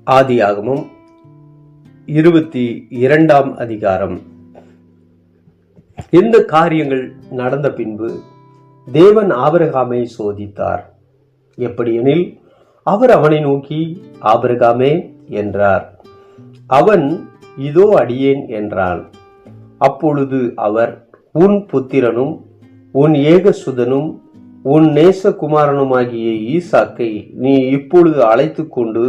ஆதியாகமம் 22ஆம் அதிகாரம். இந்த காரியங்கள் நடந்த பின்பு தேவன் ஆபிரகாமை சோதித்தார். எப்படியெனில், அவர் அவனை நோக்கி, ஆபிரகாமே என்றார். அவன், இதோ அடியேன் என்றான். அப்பொழுது அவர், உன் புத்திரனும் உன் ஏகசுதனும் உன் நேசகுமாரனுமாகிய ஈசாக்கை நீ இப்பொழுது அழைத்து கொண்டு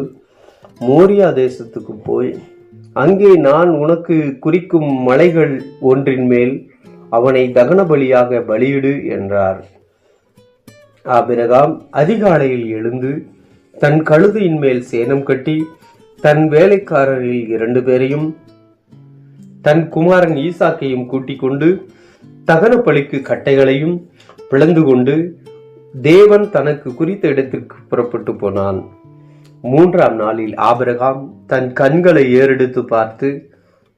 மோரியா தேசத்துக்கு போய் அங்கே நான் உனக்கு குறிக்கும் மலைகள் ஒன்றின் மேல் அவனை தகன பலியாக பலியிடு என்றார். ஆபிரகாம் அதிகாலையில் எழுந்து தன் கழுதையின் மேல் சேணம் கட்டி தன் வேலைக்காரரில் 2 பேரையும் தன் குமாரன் ஈசாக்கையும் கூட்டிக் கொண்டு தகன பலிக்கு கட்டைகளையும் பிளந்து கொண்டு தேவன் தனக்கு குறித்த இடத்திற்கு புறப்பட்டு போனான். 3ஆம் நாளில் ஆபிரகாம் தன் கண்களை ஏறெடுத்து பார்த்து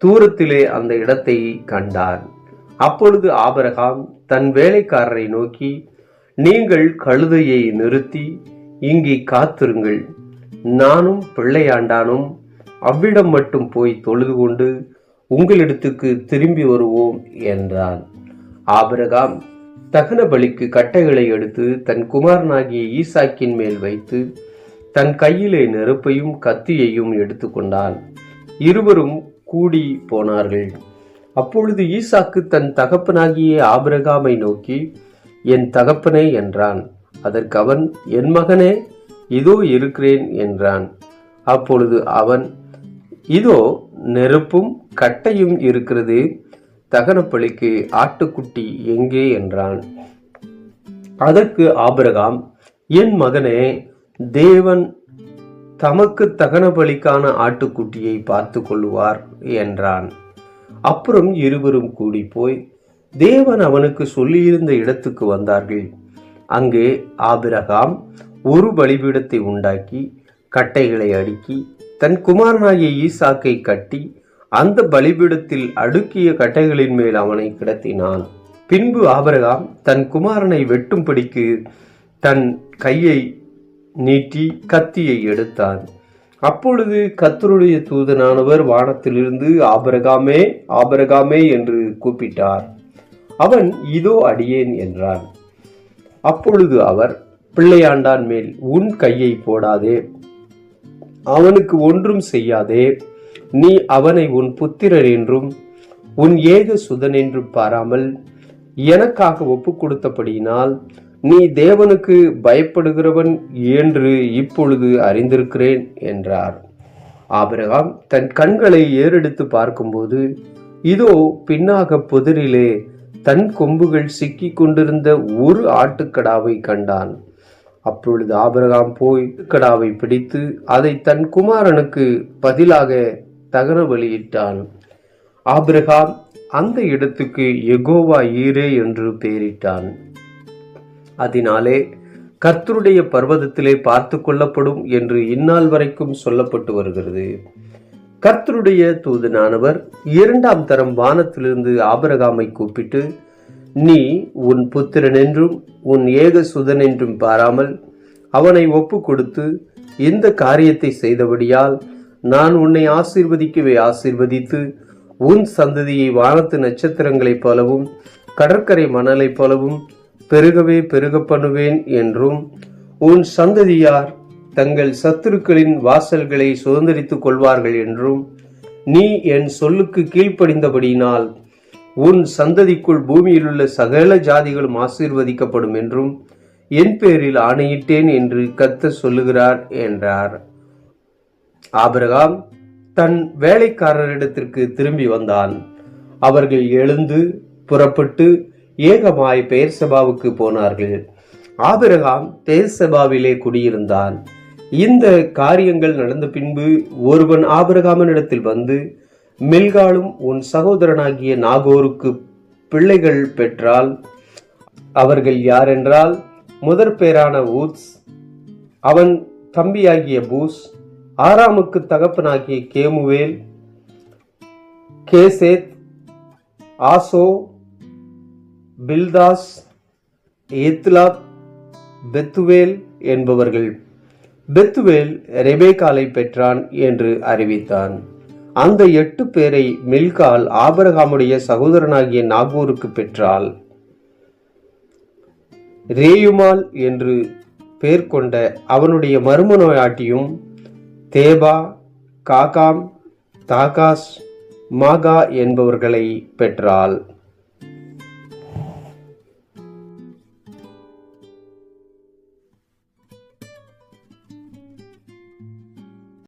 தூரத்திலே அந்த இடத்தை கண்டான். அப்பொழுது ஆபிரகாம் தன் வேலைக்காரரை நோக்கி, நீங்கள் கழுதையை நிறுத்தி இங்கே காத்திருங்கள், நானும் பிள்ளையாண்டானும் அவ்விடம் மட்டும் போய் தொழுது கொண்டு உங்களிடத்துக்கு திரும்பி வருவோம் என்றான். ஆபிரகாம் தகன பலிக்கு கட்டைகளை எடுத்து தன் குமாரனாகிய ஈசாக்கின் மேல் வைத்து தன் கையிலே நெருப்பையும் கத்தியையும் எடுத்துக்கொண்டான். இருவரும் கூடி போனார்கள். அப்பொழுது ஈசாக்கு தன் தகப்பனாகிய ஆபிரகாமை நோக்கி, என் தகப்பனே என்றான். அதற்கு அவன், என் மகனே, இதோ இருக்கிறேன் என்றான். அப்பொழுது அவன், இதோ நெருப்பும் கட்டையும் இருக்கிறது, தகன பலிக்கு ஆட்டுக்குட்டி எங்கே என்றான். அதற்கு ஆபிரகாம், என் மகனே, தேவன் தமக்கு தகன பலிக்கான ஆட்டுக்குட்டியை பார்த்து கொள்ளுவார் என்றான். அப்புறம் இருவரும் கூடி போய் தேவன் அவனுக்கு சொல்லியிருந்த இடத்துக்கு வந்தார்கள். அங்கே ஆபிரகாம் ஒரு பலிபீடத்தை உண்டாக்கி கட்டைகளை அடுக்கி தன் குமாரனாகிய ஈசாக்கை கட்டி அந்த பலிபீடத்தில் அடுக்கிய கட்டைகளின் மேல் அவனை கிடத்தினான். பின்பு ஆபிரகாம் தன் குமாரனை வெட்டும்படிக்கு தன் கையை நீட்டி கத்தியை எடுத்தான். அப்பொழுது கர்த்தருடைய தூதனானவர் வானத்திலிருந்து, ஆபிரகாமே, ஆபிரகாமே என்று கூப்பிட்டார். அவன், இதோ அடியேன் என்றான். அப்பொழுது அவர், பிள்ளையாண்டான் மேல் உன் கையை போடாதே, அவனுக்கு ஒன்றும் செய்யாதே, நீ அவனை உன் புத்திரர் என்றும் உன் ஏக சுதன் என்றும் பாராமல் எனக்காக ஒப்பு கொடுத்தபடியினால் நீ தேவனுக்கு பயப்படுகிறவன் என்று இப்பொழுது அறிந்திருக்கிறேன் என்றார். ஆபிரகாம் தன் கண்களை ஏறெடுத்து பார்க்கும்போது, இதோ பின்னாக புதரிலே தன் கொம்புகள் சிக்கி கொண்டிருந்த ஒரு ஆட்டுக்கடாவை கண்டான். அப்பொழுது ஆபிரகாம் போய் கடாவை பிடித்து அதை தன் குமாரனுக்கு பதிலாக தகன பலியிட்டான். ஆபிரகாம் அந்த இடத்துக்கு யெகோவா ஈரே என்று பெயரிட்டான். அதனாலே கர்த்தருடைய பர்வதத்திலே பார்த்து கொள்ளப்படும் என்று இந்நாள் வரைக்கும் சொல்லப்பட்டு வருகிறது. கர்த்தருடைய தூதனானவர் 2ஆம் தரம் வானத்திலிருந்து ஆபிரகாமை கூப்பிட்டு, நீ உன் புத்திரன் என்றும் உன் ஏக சுதன் என்றும் பாராமல் அவனை ஒப்பு கொடுத்து இந்த காரியத்தை செய்தபடியால் நான் உன்னை ஆசீர்வதிக்கவே ஆசீர்வதித்து உன் சந்ததியை வானத்து நட்சத்திரங்களைப் போலவும் கடற்கரை மணலைப் போலவும் பெருகவே பெருக பண்ணுவேன் என்றும் உன் சந்ததியார் தங்கள் சத்துருக்களின் வாசல்களை சுதந்திரித்துக் கொள்வார்கள் என்றும் நீ என் சொல்லுக்கு கீழ்ப்படிந்தபடியினால் உன் சந்ததிக்குள் பூமியில் உள்ள சகல ஜாதிகளும் ஆசீர்வதிக்கப்படும் என்றும் என் பேரில் ஆணையிட்டேன் என்று கர்த்தர் சொல்லுகிறார் என்றார். ஆபிரகாம் தன் வேலைக்காரரிடத்திற்கு திரும்பி வந்தான். அவர்கள் எழுந்து புறப்பட்டு ஏகமாய் பெயர்செபாவுக்கு போனார்கள். ஆபிரகாம் பெயர்செபாவிலே குடியிருந்தான். இந்த காரியங்கள் நடந்த பின்பு ஒருவன் ஆபிரகாமினிடத்தில் வந்து, மில்காலும் உன் சகோதரனாகிய நாகோருக்கு பிள்ளைகள் பெற்றால் அவர்கள் யாரென்றால், முதற் பேரான ஊத்ஸ், அவன் தம்பியாகிய பூஸ், ஆராமுக்கு தகப்பனாகிய கேமுவேல், கேசேத், ஆசோ, பில்தாஸ், ஏத்லாப், பெத்துவேல் என்பவர்கள். பெத்துவேல் ரெபேக்காலை பெற்றான் என்று அறிவித்தான். அந்த 8 பேரை மில்கால் ஆபிரகாமுடைய சகோதரனாகிய நாகோருக்கு பெற்றாள். ரேயுமால் என்று பெயர் கொண்ட அவனுடைய மருமனையாட்டியும் தேபா, காகாம், தாகாஸ், மாகா என்பவர்களை பெற்றாள்.